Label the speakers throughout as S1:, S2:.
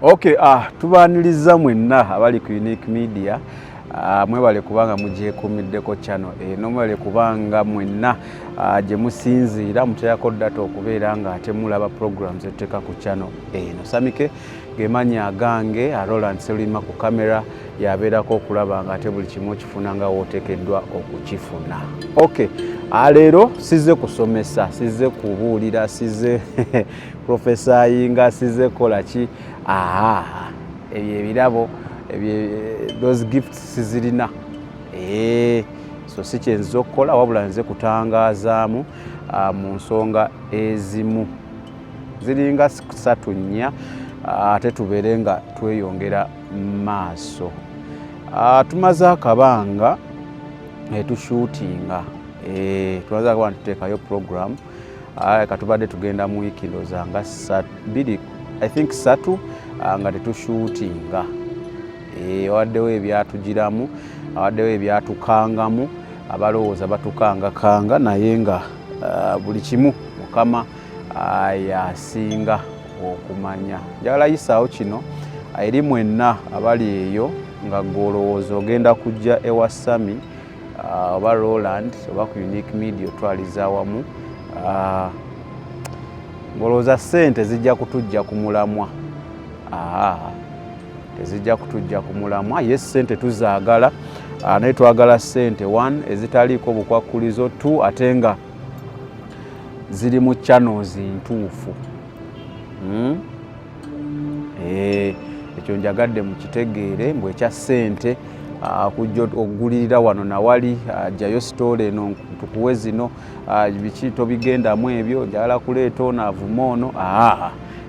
S1: Okay, tubaniriza mwenna abali ku Unique Media. Mwebale kubanga mugyekuumiddeko channel eno, mwebale kubanga mwenna gye musinziira muteekako data okubeera nga ate mulaba programs etteeka ku channel eno. Samike gemanya agange Roland Selima ku kamera yabeerako okulaba nga ate buli kimu okifuna nga wooteekeddwa okukifuna. Okay, leero sizze kusomesa, sizze kubuulira, sizze profesayinga, sizze kola ki. Ebyo ebirabo those gifts sizirina. So si kyenza okukola wabula nze kutangaazaamu mu nsonga ezimu ziringa 3-4 ate tubeere nga tweyongera maaso. Tumaze akabanga tushuutinga, tumaze akabanga tuteekayo program katubadde tugenda mu wiiki ndowooza nga 2 I think 3 nga tetushuutinga. Awaddewo ebyatugiramu, awaddewo ebyatukangamu, abalowooza batukangakanga naye nga buli kimu Mukama yasinga okumanya. Njagala yisaawo kino eri mwenna abali eyo nga gw'olowooza ogenda kujja ewa Sami oba Roland oba ku Unique Media otwaliza awamu, ng'olowooza ssente zijja kutujja ku mulamwa. Tezijja kutujja ku mulamwa. Yes, ssente tuzaagala, naye twagala ssente 1 ezitaliiko bukwakkulizo, 2 ate nga ziri mu channels ntuufu. Ekyo njagadde mukitegeere mbwe ekya ssente kujja okugulirira wano nawali, ajjayo sitole eno tukuwe zino, biki tobigendamu ebyo, njagala kuleeta ono avuma ono.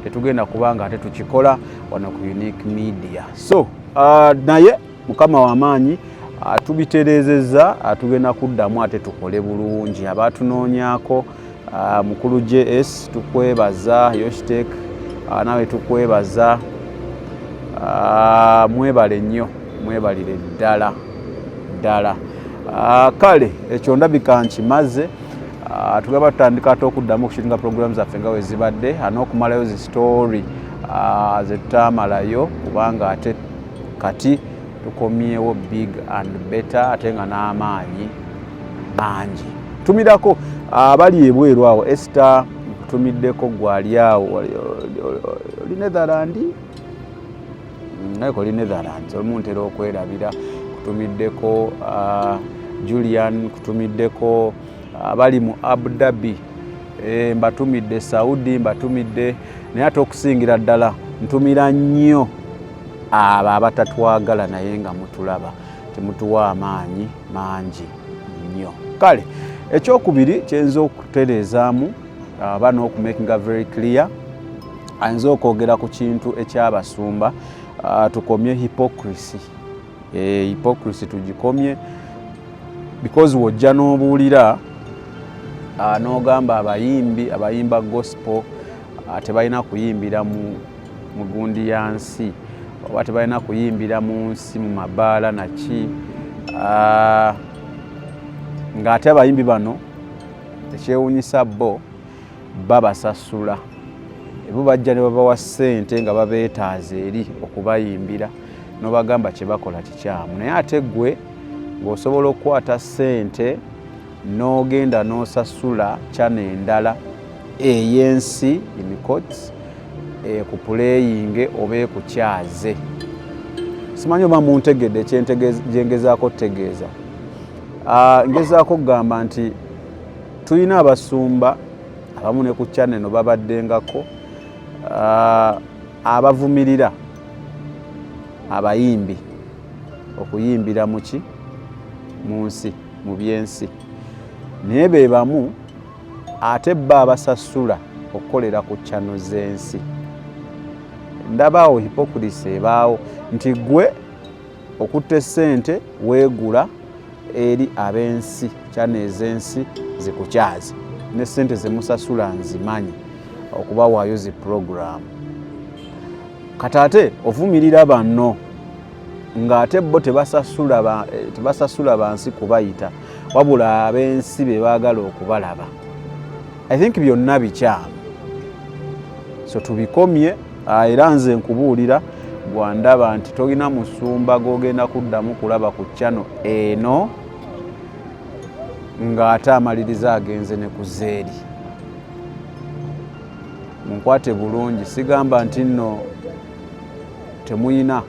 S1: Tetugenda kubanga ate tukikola wano ku Unique Media. So naye Mukama w'amaanyi tubitereezezza, tugenda kuddamu ate tukole bulungi. Abatunoonyako mukulu JS tukwebaza, Yoshtek nawe tukwebaza, mwebale nnyo, mwebalire ddala. Kale ekyo ndabika nkimaze. Tugaba tutandika ate okuddamu okushitinga programs zaffe nga wezibadde, n'okumalayo zi story zetutamalayo kubanga ate kati tukomyewo big and better ate nga n'amaanyi mangi. Tumirako abali ebweru awo, Esther tumiddeko gwali awo oli Netherland, naye Netherlands olumu ntera okwerabira. Kutumiddeko Julian, kutumiddeko abali mu Abu Dhabi, mbatumidde Saudi, mbatumidde, naye ate okusingira ddala ntumira nnyo abo abatatwagala naye nga mutulaba, temutuwa amaanyi mangi nnyo. Kale ekyokubiri kyenza okutereezaamu aba n'okumakinga very clear, ayinza okwogera ku kintu ekyabasumba, tukomye hypocrisy. Hypocrisy tugikomye, because wojja n'obuulira n'ogamba abayimba gospel tebalina kuyimbira mu gundi ya nsi, oba tebalina kuyimbira mu nsi mu mabaala naki, ng'ate abayimbi bano ekyewuunyisa bo babasasula, ebo bajja ne babawa ssente nga babeetaaza eri okubayimbira, n'obagamba kye bakola kikyamu. Naye ate ggwe ng'osobola okukwata ssente n'ogenda n'osasula channel endala ey'ensi imikots ekupuleyinge oba ekukyaze. Simanyi oba muntegedde gyengezaako kutegeeza. Ngezaako kugamba nti tulina abasumba abamu ne ku channel no babaddengako abavumirira abayimbi okuyimbira muki mu nsi, mu byensi, naye be bamu ate bba abasasula okukolera ku channel z'ensi. Ndabaawo hypocrisy ebaawo nti gwe okutta ssente weegula eri ab'ensi, channel ez'ensi zikukyaze, ne ssente zemusasula nzimanyi okubawaayo zi program. Kati ate ovumirira banno ng'ate bo tebasasula bansi kubayita, wabula ab'ensi be baagala okubalaba. I think byonna bikyamu. So tubikomye, era nze nkubuulira gwandaba nti tolina musumba gogenda kuddamu kulaba ku channel eno ng'ate amaliriza agenze ne ku zeeri. Munkwate bulungi, sigamba nti nno temuyina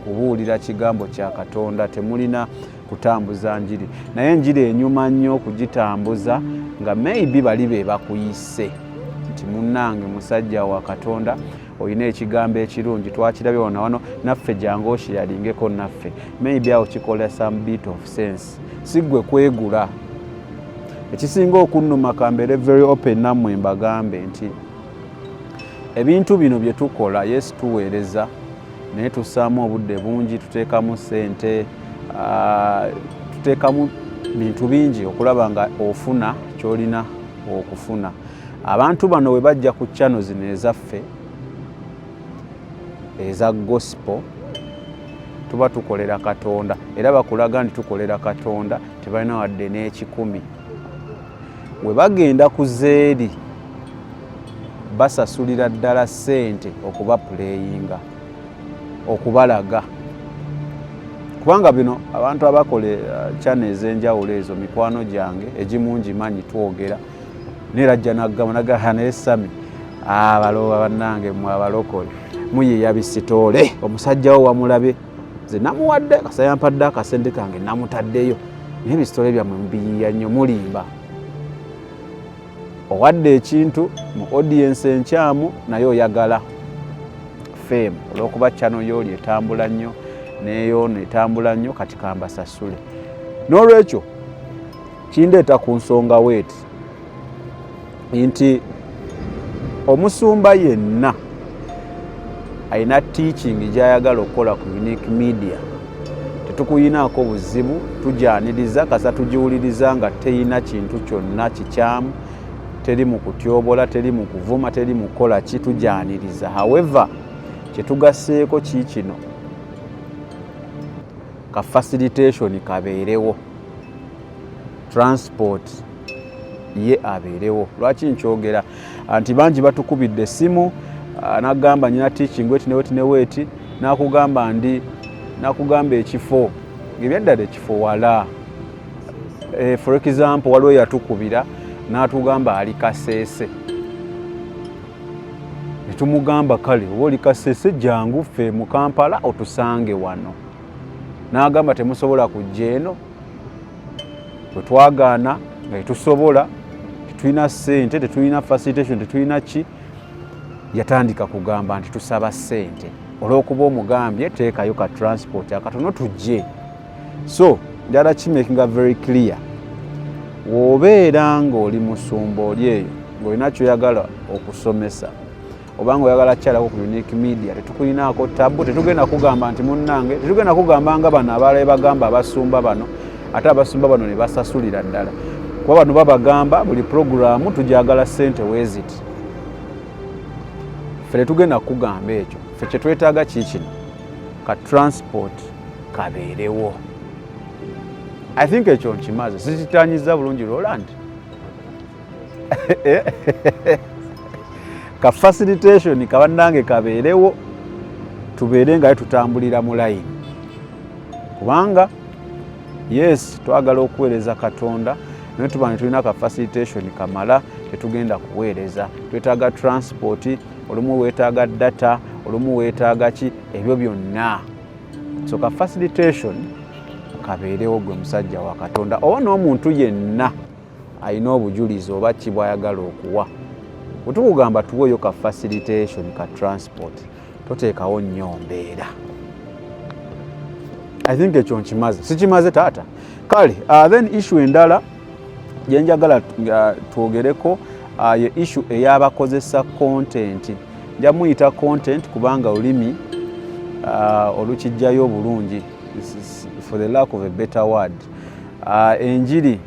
S1: kubuulira kigambo kya Katonda, temulina kutambuza njiri, naye njiri enyuma nnyo okugitambuza nga maybe bali be bakuyise nti munnange musajja wa Katonda oyina ekigambo ekirungi twakirabye wano naffe jangu okiralingeko naffe, maybe awo kikola some bit of sense. Siggwe kwegula. Ekisinga okunnuma kambeere very open nammwe mbagambe nti ebintu bino bye tukola Yesu tuweereza naye tussaamu obudde bungi, tuteekamu ssente, tuteekamu bintu bingi okulaba nga ofuna ky'olina okufuna. Abantu bano we bajja ku channel zino ezaffe eza gospel tuba tukolera Katonda era bakulaga nti tukolera Katonda tebalina wadde n'ekikumi. We bagenda ku zeeri basasulira ddala ssente okuba playinga, okubalaga, kubanga bino abantu abakole channel ez'enjawulo ezo mikwano gyange egimu ngimanyi twogera nerajja naggama naye Sami abaloba bannange mwe abalokole muyiya bisitoole omusajja wo wamulabe nze namuwadde kasa yampadde akasente kange namutaddeyo naye ebisitoole byammwe mubiyiya nnyo mulimba. Owadde ekintu mu audience enkyamu naye oyagala fame olw'okuba channel yooli etambula nnyo neyo netambula nnyo kati kambasasule. N'olwekyo kindeeta ku nsonga weeti nti omusumba yenna alina teaching gy'ayagala okukola ku Unique Media. Tetukuyinaako buzibu, tujaniriza kasa tugiwuliriza nga teyina kintu kyonna kikyamu, teri mu kutyobola, teri mu kuvuma, teri mu kukola ki, tujaniriza. However, kyetugasseeko kiikino ka facilitation kabeerewo, transport ye abeerewo. Lwaki nkyogera anti bangi batukubidde essimu nagamba nyina teaching weti ne weti nakugamba ekifo ng'ebyaddala ekifo wala. For example waliwo yatukubira n'atugamba ali Kasese, ne tumugamba kale oba oli Kasese jangu ffe mu Kampala otusange wano. N'agamba temusobola kujja eno, bwe twagaana nga tetusobola, tetulina ssente, tetulina facilitation, tetulina ki, yatandika kugamba nti tusaba ssente olw'okuba omugambye teekayo ka transport akatono tujje. So njala kimakinga very clear, w'obeera ng'oli musumba oli eyo ng'olina kyoyagala okusomesa oba ng'oyagala kyalako ku Unique Media, tetukulinaako tabu, tetugenda kugamba nti munnange, tetugenda kugamba nga bano abalala bagamba abasumba bano ate abasumba bano ne basasulira ddala, kuba bano babagamba buli programu tujagala ssente weeziti. Ffe tetugenda kugamba ekyo, ffe kye twetaaga kiikino ka transport kabeerewo. I think ekyo nkimaze, sikitaanyiza bulungi Roland. Ka facilitation kabannange kabeerewo, tubeere nga tutambulira mu line, kubanga yes twagala okuweereza Katonda naye tuba ne tulina ka facilitation kamala tetugenda kuweereza. Twetaaga transport, olumu weetaaga data, olumu weetaaga ki, ebyo byonna. So ka facilitation kabeerewo gwe musajja wa Katonda. Oba n'omuntu yenna alina obujulizi oba ki bw'ayagala okuwa, bwe tukugamba tuweeyo ka facilitation ka transport toteekawo nnyo mbeera. I think ekyo nkimaze, sikimaze taata? Kale then issue endala gye njagala twogereko ye issue ey'abakozesa content. Nja muyita content kubanga olulimi olukijjayo obulungi, for the lack of a better word. Enjiri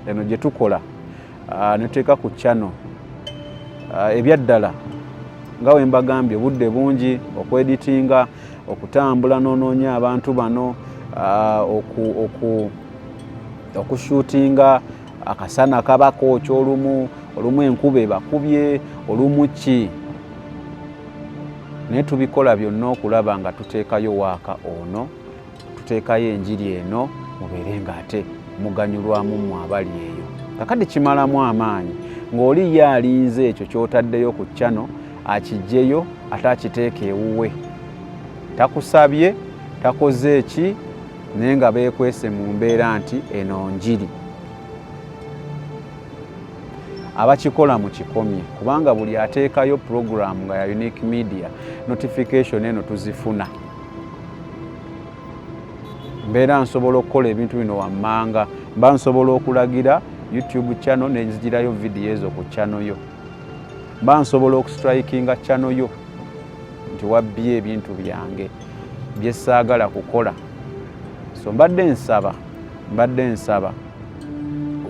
S1: eno gye tukola ne tuteeka ku channel ebyaddala nga we mbagambye obudde bungi okweditinga, okutambula n'onoonya abantu bano, okushootinga akasana kabakookya olumu enkuba ebakubye olumu ki. naye tubikola byonna okulaba nga tuteekayo waaka ono, tuteekayo enjiri eno, mubeere ng'ate muganyulwamu mu abali eyo. Kakati kimalamu amaanyi ng'oli ye alinze ekyo ky'otaddeyo ku channel akiggyeyo ate akiteeka ewuwe. Takusabye, takoze eki, naye nga beekwese mu mbeera nti eno njiri. Abakikola mu kikomye kubanga buli ateekayo program nga ya Unique Media notification eno tuzifuna. Mbeera nsobola okukola ebintu bino wammanga, mba nsobola okulagira YouTube channel nenzigirayo video ezo ku channel yo. Mba nsobola okustrikinga channel yo nti wabbye ebintu byange bye saagala kukola. So mbadde nsaba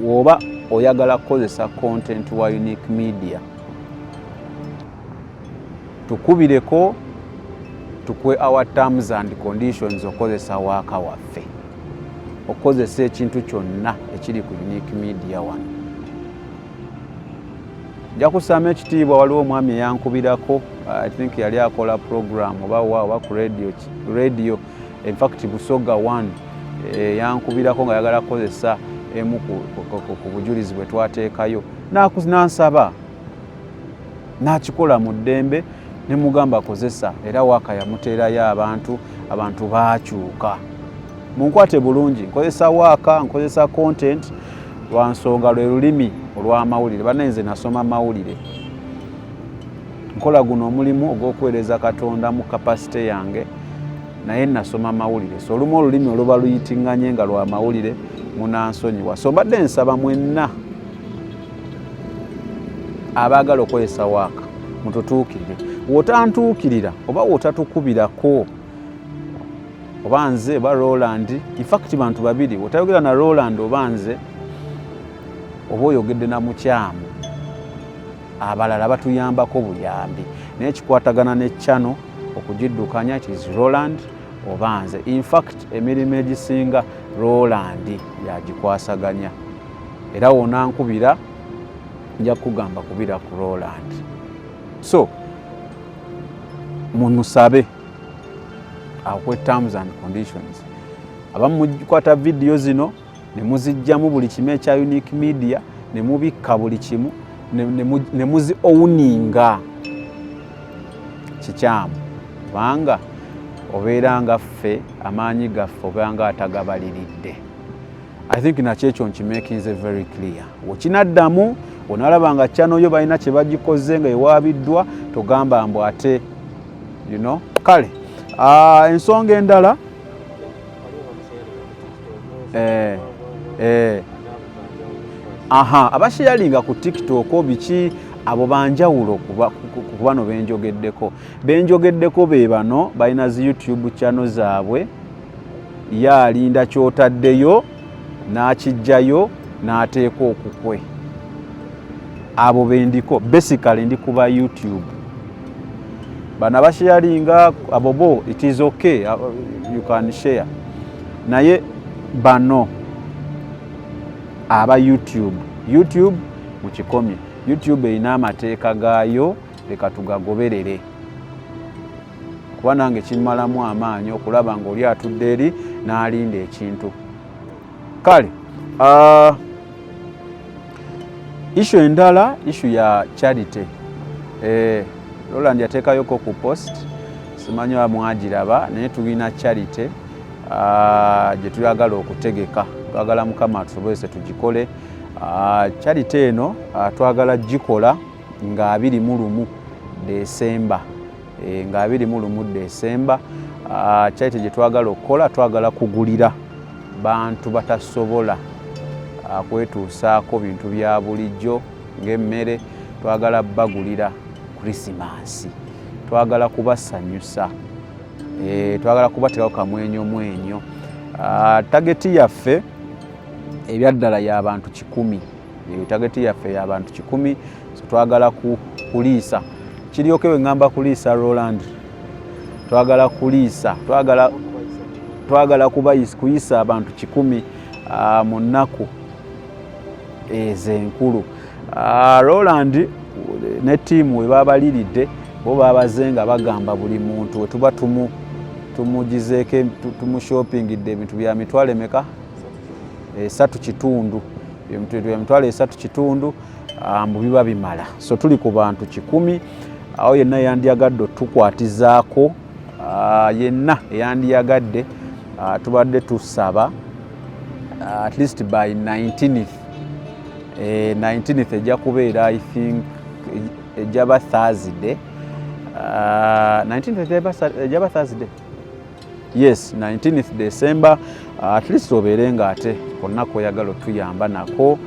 S1: woba oyagala kukozesa content wa Unique Media, tukubireko tukwe our terms and conditions okozesa waaka waffe, okozesa ekintu kyonna ekiri ku Unique Media wano. Nja kusama ekitiibwa, waliwo omwami eyankubirako, I think yali akola program oba ku radio, in fact Busoga 1, yankubirako nga yagala kukozesa emu ku bujulizi bwe twateekayo, nansaba nakikola mu ddembe, ne mugamba kozesa, era waaka yamuteerayo abantu baakyuka. Munkwate bulungi, nkozesa waaka, nkozesa content lwa nsonga lwe lulimi olw'amawulire. Bannanze nasoma mawulire, nkola guno omulimu ogw'okuweereza Katonda mu kapasite yange, naye nasoma mawulire. So olumu olulimi oluba luyitinganye nga lwa mawulire munansonyiwa. So mbadde nsaba mwenna abaagala okukozesa waaka mututuukirire. Wotantuukirira oba wotatukubirako, oba nze oba Roland, in fact bantu babiri, wotayogera na Roland oba nze, oba oyogedde na mukyamu, abalala batuyambako buyambi, naye kikwatagana ne channel okugiddukanya, it is Roland oba nze. In fact emirimu egisinga Roland yagikwasaganya, era wonankubira nja kugamba kubira ku Roland. So munusabe akwe terms and conditions. Abamu mukwata video zino ne muzijjamu buli kimu ekya Unique Media, ne mubikka buli kimu, ne muzi owuninga kikyamu, kubanga obeera nga ffe amaanyi gaffe obeera nga atagabaliridde. I think nakyo ekyo nkimakinze very clear. Wekinaddamu onalaba nga channel yo balina kye bagikoze nga ewaabiddwa, togamba mbu ate kale. Ensonga endala abasharinga ku TikTok biki abo banjawulo ku bano benjogeddeko be bano balina zi YouTube channel zaabwe, yalinda kyotaddeyo n'akijjayo n'ateeka okukwe. Abo bendiko basically ndi kuba YouTube. Bana basharinga abobo, it is okay, you can share. Naye bano aba YouTube mukikomye. YouTube erina amateeka gaayo, leka tugagoberere. Kuba nange kimalamu amaanyi okulaba ng'oli atudde eri n'alinda ekintu. Kale, issue endala, issue ya charity. Roland yateekayoko ku post, simanyi oba mwagiraba, naye tulina charity gye tuyagala okutegeka. Twagala Mukama atusobozese tugikole. Charity eno twagala gikola nga 21 Desemba. Nga 21 Desemba. Charity gye twagala okukola, twagala kugulira bantu batasobola kwetuusaako bintu bya bulijjo ng'emmere. Twagala bagulira Krismasi, twagala kubasanyusa, twagala kubateekawo kamwenyomwenyo. Tageti yaffe ebyaddala y'abantu 10. Tageti yaffe y'abantu 10. So twagala kuliisa. Kiryoke we ngamba kuliisa Roland. Twagala kuliisa, twagala kuyisa abantu 10 mu nnaku ezenkulu. Roland ne tiimu we babaliridde bo babaze nga bagamba buli muntu we tuba tumugizeeko tumushoppingidde ebintu bya mitwalo emeka 3.5 ebintu bya mitwalo 3.5 mbu biba bimala. So tuli ku bantu 100 awo yenna yandiyagadde otukwatizaako yenna yandiyagadde tubadde tusaba at least by 19th 19th ejja kubeera I think ejaba Thursday 19th ejaba Thursday yes 19th December at least obeere nga ate konna koyagala otuyamba nako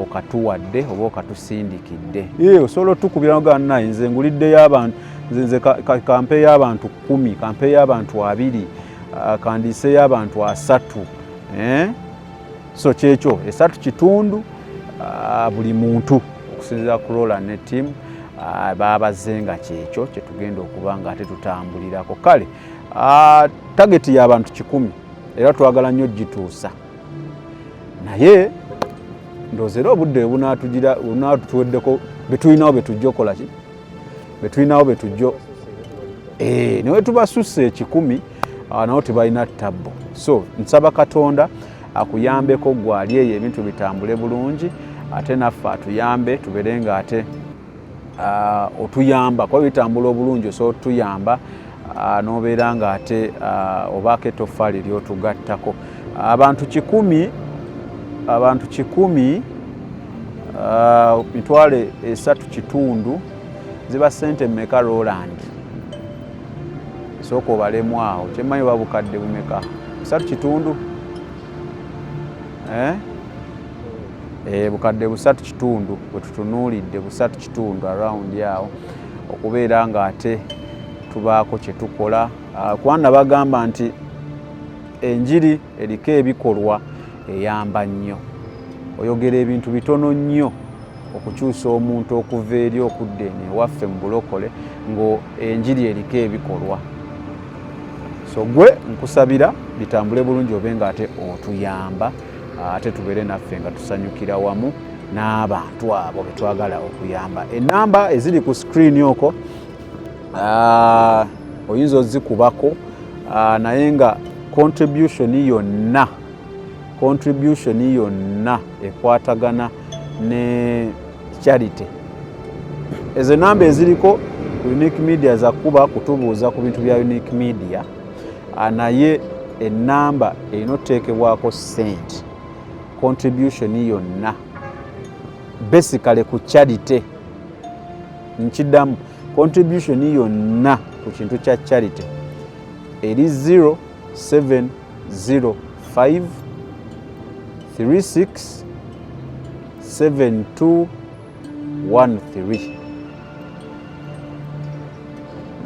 S1: okatuwadde oba okatusindikidde osobola otukubira gana nze nguliddeyo abantu nze kampe y'abantu 10 kampe y'abantu 2 kandiise y'abantu 3 so kyekyo 3.5 buli muntu okusinziira ku Rola ne team babazenga kyekyo kyetugenda okuba nga ate tutambulirako. Kale target y'abantu 100 era twagala nnyo gituusa naye ndozera obudde bunatuweddeko betulinawo betujja okola ki betulinawo betujjo nawe tubasusse 100 nawo tebalina tabbo. So nsaba Katonda akuyambeko gwali eyo ebintu bitambule bulungi ate naffe atuyambe tubeere nga ate otuyamba kwa bitambula obulungi osobola otuyamba n'obeera nga ate obaako ettoffaali ly'otugattako. Abantu 100 mitwalo 3.5 ziba ssente mmeka Roland? Sooka obalemu awo kyemmanyi oba bukadde bumeka 3.5 bukadde 3.5 bwe tutunuulidde 3.5 around yawo okubeera nga ate tubaako kye tukola kubanga bagamba nti enjiri eriko ebikolwa eyamba nnyo oyogera ebintu bitono nnyo okukyusa omuntu okuva eri okudda eno ewaffe mu bulokole ngo enjiri eriko ebikolwa. So gwe nkusabira bitambule bulungi obe nga ate otuyamba ate tubeere naffe nga tusanyukira wamu n'abantu abo betwagala okuyamba. Enamba eziri ku screen okwo oyinza ozikubako naye nga contribution yonna ekwatagana ne charity. Ezo namba eziriko Unique Media zakuba kutubuuza ku bintu bya Unique Media naye enamba erina oteekebwako sente contribution yonna basically ku charity. Nkiddamu contribution yonna ku kintu kya charity eri 0705 36 7213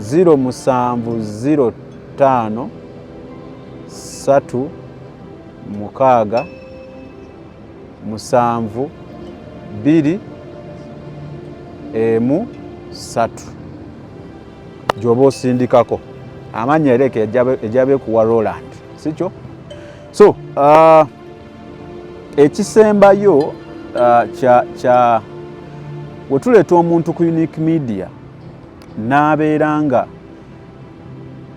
S1: 0705 3 6 7 2 3 gyoba osindikako amanya ereke ejabe kuwa Roland sikyo. So ekisembayo kya wetuleeta omuntu ku Unique Media n'abeera nga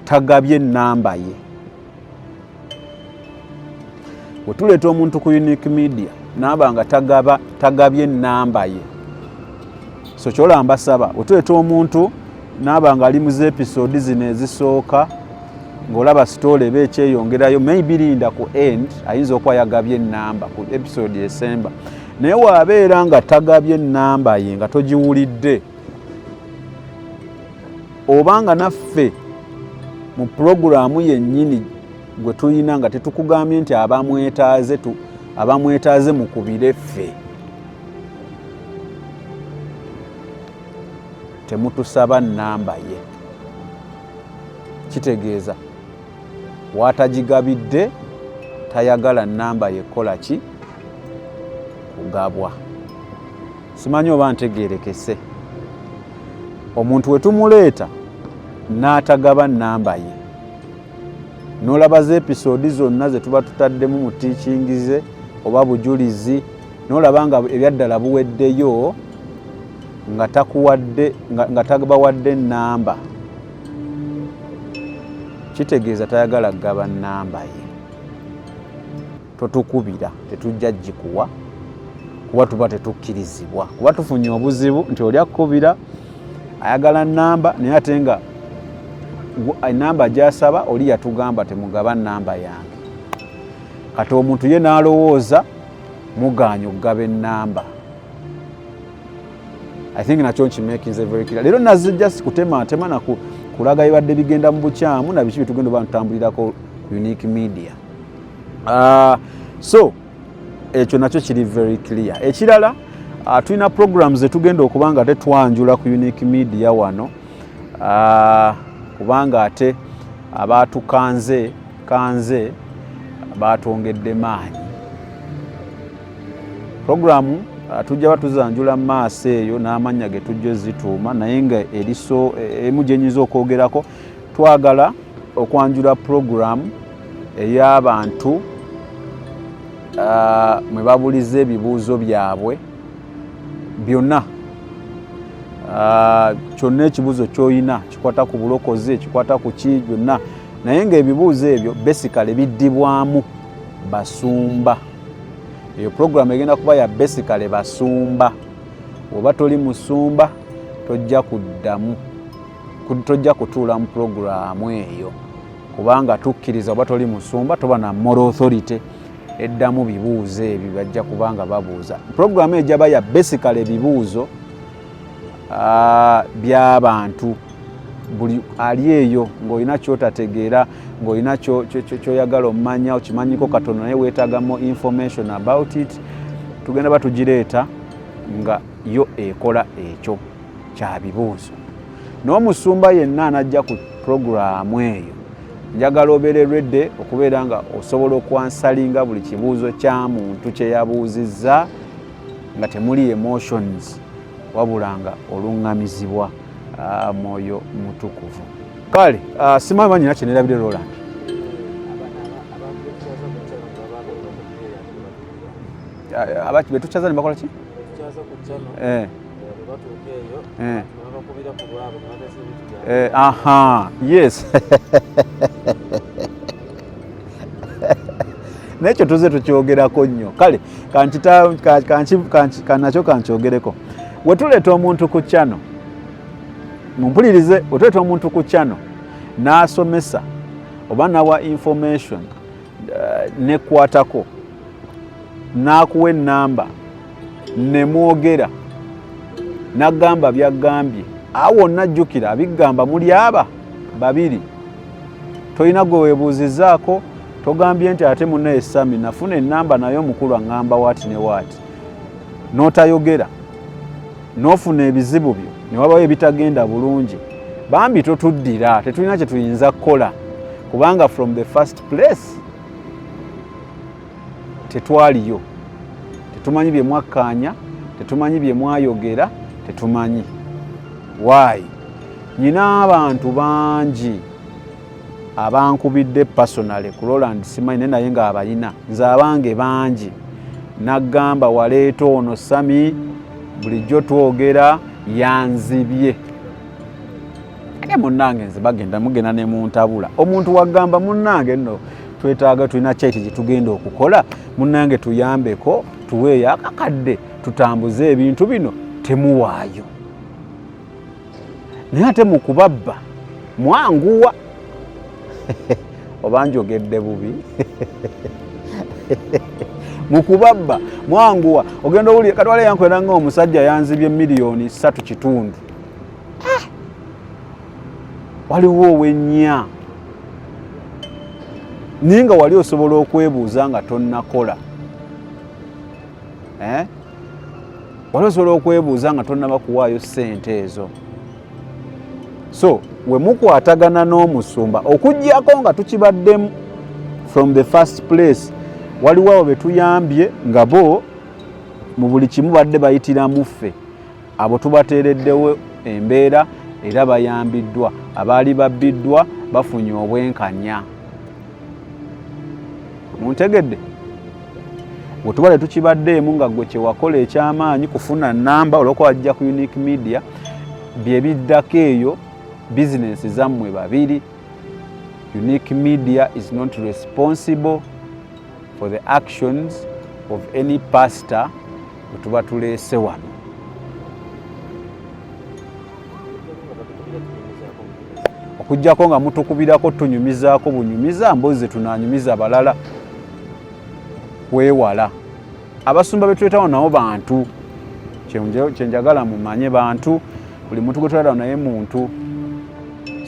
S1: tagabye ennamba ye. Wetuleeta omuntu ku Unique Media n'aba nga tagabye ennamba ye. So kyolamba saba wetuleeta omuntu n'aba nga ali mu episode zino ezisooka ng'olaba story eba ekyeyongerayo maybe linda ku end ayinza okuba yagabye ennamba ku episode esemba naye waabeera nga tagabye ennamba ye nga togiwulidde obanga naffe mu programu yennyini gwe tulina nga tetukugambye nti abamwetaaze mukubire ffe temutusaba nnamba ye kitegeeza watagigabidde tayagala nnamba ye kola ki kugabwa. Simanyi oba ntegeerekese omuntu we tumuleeta n'atagaba nnamba ye n'olaba ze episode zonna ze tuba tutaddemu mu teachingize oba bujulizi n'olaba nga ebyaddala buweddeyo nga tabawadde nnamba kitegeeza tayagala kugaba nnamba ye. Totukubira, tetujja gikuwa kuba tuba tetukkirizibwa, kuba tufunye obuzibu nti oli akubira ayagala nnamba naye ate nga ennamba gy'asaba oli yatugamba temugaba nnamba yange. Kati omuntu ye n'alowooza muganya okugaba ennamba. I think nakyo nkimakinze very clear. Leero nazze just kutematema na kulaga ebibadde bigenda mu bukyamu na biki bitugenda oba ntambulirako Unique Media. So ekyo nakyo kiri very clear. Ekirala tulina programs zetugenda okubanga ate twanjula ku Unique Media wano kubanga ate abatukanze batongedde maanyi. Programu tujja batuzanjula maaso eyo n'amannya ge tujja zituuma naye nga eriso emu gyenyiza okwogerako. Twagala okwanjula programu ey'abantu mwe babuliza ebibuuzo byabwe byonna. Kyonna ekibuuzo ky'olina kikwata ku bulokozi, kikwata ku ki byonna, naye ng'ebibuuzo ebyo basically biddibwamu basumba. Eyo programu egenda kuba ya basically basumba. Oba toli musumba tojja kuddamu, tojja kutuula mu programu eyo kubanga tukkiriza oba toli musumba toba na moral authority eddamu bibuuzo ebyo bajja kubanga babuuza. Programu ejaba ya basically bibuuzo by'abantu buli ali eyo ng'olina kyotategeera, ng'olina kyoyagala omanya okimanyiko katono naye weetaagamu information about it, tugenda batugireeta nga yo ekola ekyo kya bibuuzo. N'omusumba yenna anajja ku programu eyo njagala obeere redde okubeera nga osobola okwansalinga buli kibuuzo kya muntu kye yabuuzizza nga temuli emotions wabula nga oluŋŋamizibwa mwoyo mutukuvu. Kale simanyi banyina kyenerabire Roland. Abaki betukyaza ne bakola ki? Aha, yes. Nekyo tuze tukyogerako nnyo. Kale kanakyo kankyogereko. Wetuleeta omuntu ku channel, mumpulirize, wetuleeta omuntu ku channel n'asomesa oba nawa information nekwatako n'akuwa ennamba ne mwogera n'agamba byagambye, awo onnajjukira abigamba muli aba babiri. Tolina gwe weebuuzizaako, togambye nti ate munnaye Sami nafuna ennamba naye omukulu aŋŋamba waati ne waati, n'otayogera n'ofuna ebizibu byo ne wabawo ebitagenda bulungi, bambi totuddira, tetulina kye tuyinza kukola kubanga from the first place tetwaliyo, tetumanyi bye mwakkaanya, tetumanyi bye mwayogera, tetumanyi why. Nyina abantu bangi abankubidde personally ku Roland simanyi naye nga abalina, nze abange bangi nagamba waleeta ono Sami bulijjo twogera yanzibye. Ate munnange nze mugenda ne muntabula. Omuntu wagamba munnange nno twetaaga tulina kyaiti gye tugenda okukola, munnange tuyambeko tuweeyo akakadde tutambuze ebintu bino, temuwaayo. Naye ate mu kubabba mwanguwa. Oba njogedde bubi. Mukubabba mwanguwa ogenda owulira kati wale yankwera nga omusajja yanzibye $3.5 waliwo owennya ninga wali osobola okwebuuza nga tonnakola, wali osobola okwebuuza nga tonnaba kuwaayo ssente ezo. So we mukwatagana n'omusumba okuggyako nga tukibaddemu from the first place, waliwo abo betuyambye nga bo mu buli kimu badde bayitiramu ffe, abo tubateereddewo embeera era bayambiddwa, abaali babbiddwa bafunye obwenkanya. Muntegedde? bwe tuba tekibaddeemu nga gwe kyewakola ekyamaanyi kufuna namba olwokuba wajja ku Unique Media bye biddako eyo bizinesi zammwe babiri. Unique Media is not responsible for the actions of any pastor bwe tuba tuleese wano. Okujjako nga mutukubirako tunyumizaako bunyumiza mbozi tunanyumiza balala kwewala. Abasumba betuletawo nabo bantu, kyenjagala mumanye bantu, buli muntu gwe tuletawo naye muntu.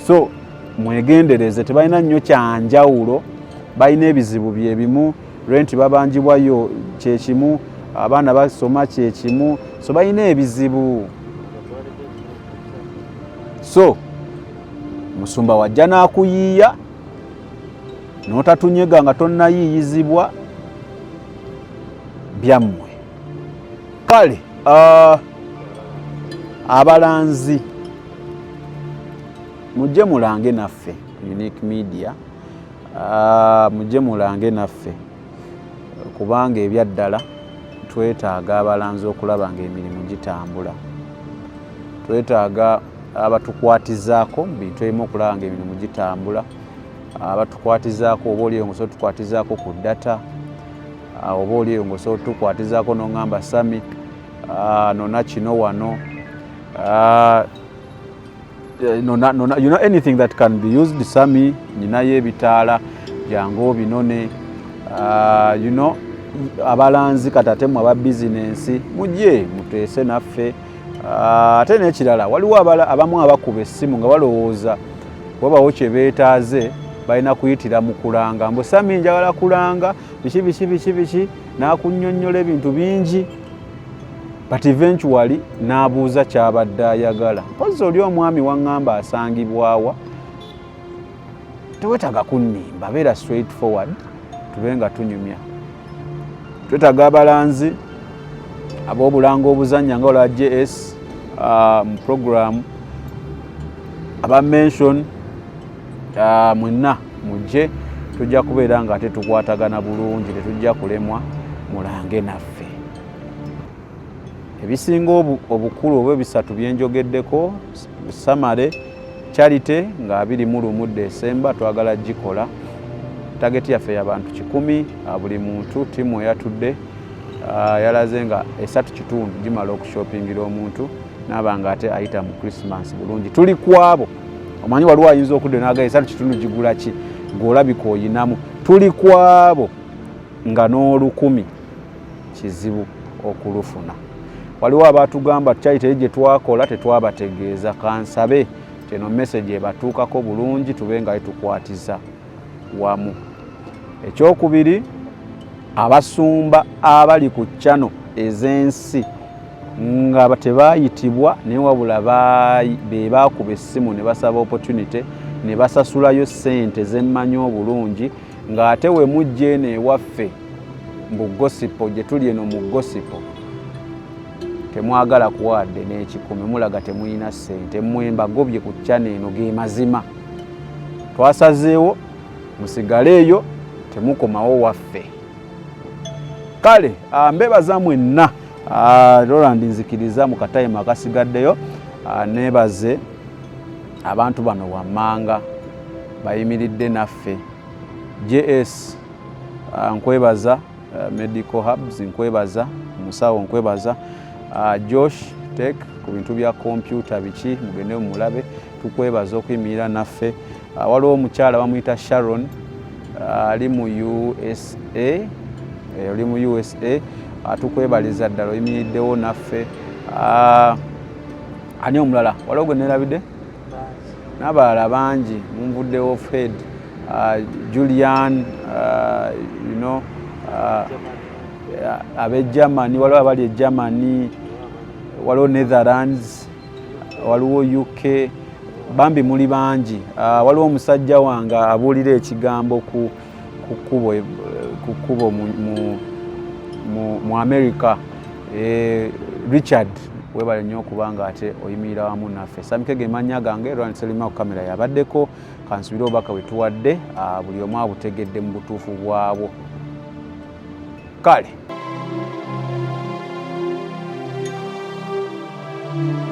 S1: So mwegendereze, tebalina nnyo kyanjawulo, balina ebizibu bye bimu, renti babanjibwayo kyekimu, abaana basoma kyekimu, so balina ebizibu. So musumba wajja n'akuyiiya n'otatunyega nga tonnayiiyizibwa byammwe. Kale abalanzi mujje mulange naffe Unique Media, mujje mulange naffe kubanga ebyaddala twetaaga abalanzi okulaba ng'emirimu gitambula. Twetaaga abatukwatizaako mu bintu ebimu okulaba ng'emirimu gitambula, abatukwatizaako oba oliyo ngosobola tukwatizaako ku data, oba oliyo ngosobola tukwatizaako n'oŋŋamba Sami nona kino wano, you know anything that can be used. Sami ninayo ebitaala jangu binone, you know abalanzi katatemu aba bizinensi mujje muteese naffe. Ate n'ekirala waliwo abamu abakuba essimu nga balowooza wabawo kye beetaaze balina kuyitira mu kulanga, mbu Sami njagala kulanga biki n'akunnyonnyola ebintu bingi, but eventually n'abuuza kyabadde ayagala. Mpozi oli omwami waŋŋamba asangibwawa, tewetaaga kunnimba, beera straight forward tube nga tunyumya. Twetaaga abalanzi ab'obulanga obuzannya nga olwa JS mu program aba mention, mwenna mujje tujja kubeera nga ate tukwatagana bulungi, tetujja kulemwa, mulange naffe. Ebisinga obukulu oba ebisatu byenjogeddeko, Samare Charity nga 21 December twagala gikola. Target yaffe y'abantu 100, buli muntu timu eyatudde yalaze nga 3 kitundu gimala okushopingira omuntu n'abanga ate ayita mu Christmas bulungi. Tuli kwabo, omanyi waliwo ayinza okudde n'agala 3 kitundu gigula ki, gw'olabika oyinamu. Tuli kwabo nga n'olukumi kizibu okulufuna. Waliwo abatugamba Charity gye twakola tetwabategeeza, kansabe kino message ebatuukako bulungi tube nga tukwatiza wamu. Ekyokubiri, abasumba abali ku channel ez'ensi nga tebaayitibwa naye wabula be baakuba essimu ne basaba opportunity ne basasulayo ssente z'emmanyi obulungi, ng'ate we mujje eno ewaffe mu gossipo gye tuli eno mu gossipo temwagala kuwadde n'ekikumi, mulaga temulina ssente, mmwe mbagobye ku channel eno ge mazima. Twasazeewo musigale eyo, temukomawo waffe. Kale mbebaza mwenna Roland nzikiriza mu katayima akasigaddeyo, nebaze abantu bano wammanga bayimiridde naffe. JS nkwebaza, Medical Hubs nkwebaza, musawo nkwebaza, Josh Tech ku bintu bya computer biki mugende mulabe, tukwebaza okuyimirira naffe. Waliwo omukyala bamuyita Sharon ali mu USA, oli mu USA, tukwebaliza ddala oyimiriddewo naffe. Ani omulala waliwo gwe nerabidde n'abalala bangi munvuddewo, Fred, Julian, you know, abe Germany, waliwo abali e Germany, waliwo Netherlands, waliwo UK, bambi muli bangi. Waliwo omusajja wange abuulira ekigambo ku kubo mu America, Richard, webale nnyo okubanga ate oyimirira wamu naffe. Samikege mannya gange, Roland Selima ku kamera yabaddeko, kansubire obubaka bwe tuwadde, buli omu abutegedde mu butuufu bwabwo. Kale Thank you.